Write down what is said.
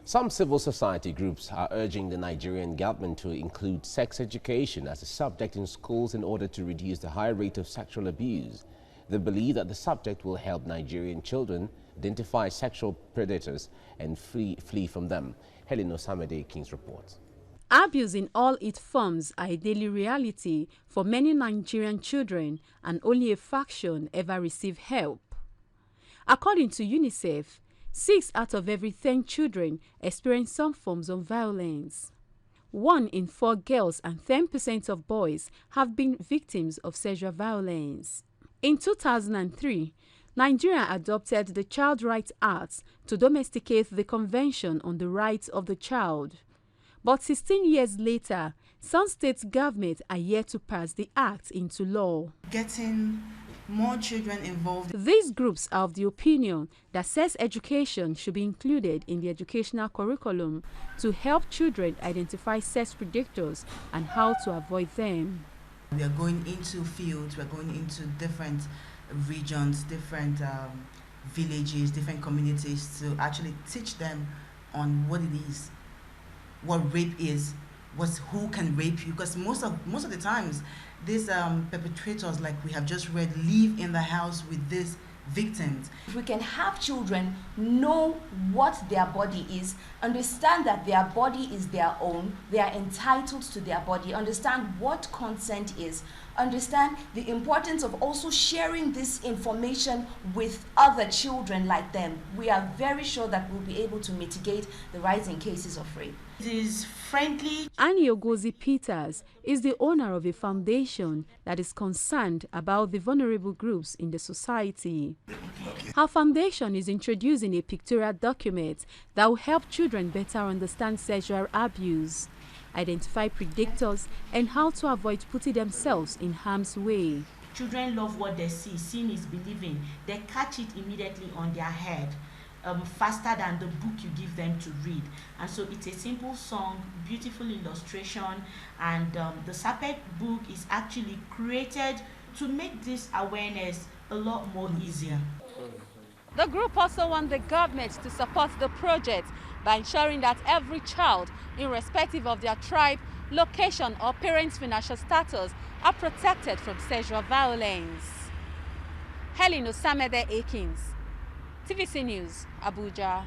Some civil society groups are urging the Nigerian government to include sex education as a subject in schools in order to reduce the high rate of sexual abuse. They believe that the subject will help Nigerian children identify sexual predators and flee from them. HELEN OSAMEDE-AKINS reports. Abuse in all its forms are a daily reality for many Nigerian children, and only a fraction ever receive help. According to UNICEF, 6 out of every 10 children experience some forms of violence. 1 in 4 girls and 10% of boys have been victims of sexual violence. In 2003, Nigeria adopted the Child Rights Act to domesticate the Convention on the Rights of the Child. But 16 years later, some state governments are yet to pass the act into law. Getting more children involved. These groups are of the opinion that sex education should be included in the educational curriculum to help children identify sex predators and how to avoid them. We are going into fields, we are going into different regions, different villages, different communities to actually teach them on what it is, what rape is, who can rape you, because most of the times these perpetrators, like we have just read, live in the house with these victims. If we can have children know what their body is, understand that their body is their own, they are entitled to their body, understand what consent is, understand the importance of also sharing this information with other children like them, we are very sure that we'll be able to mitigate the rising cases of rape. It is friendly. Annie Ogozi Peters is the owner of a foundation that is concerned about the vulnerable groups in the society. Her foundation is introducing a pictorial document that will help children better understand sexual abuse, identify predators, and how to avoid putting themselves in harm's way. Children love what they see. Seeing is believing. They catch it immediately on their head, faster than the book you give them to read. And so it's a simple song, beautiful illustration, and the Sapet book is actually created to make this awareness a lot more easier. The group also wants the government to support the project by ensuring that every child, irrespective of their tribe, location, or parents' financial status, are protected from sexual violence. HELEN OSAMEDE-AKINS, TVC News, Abuja.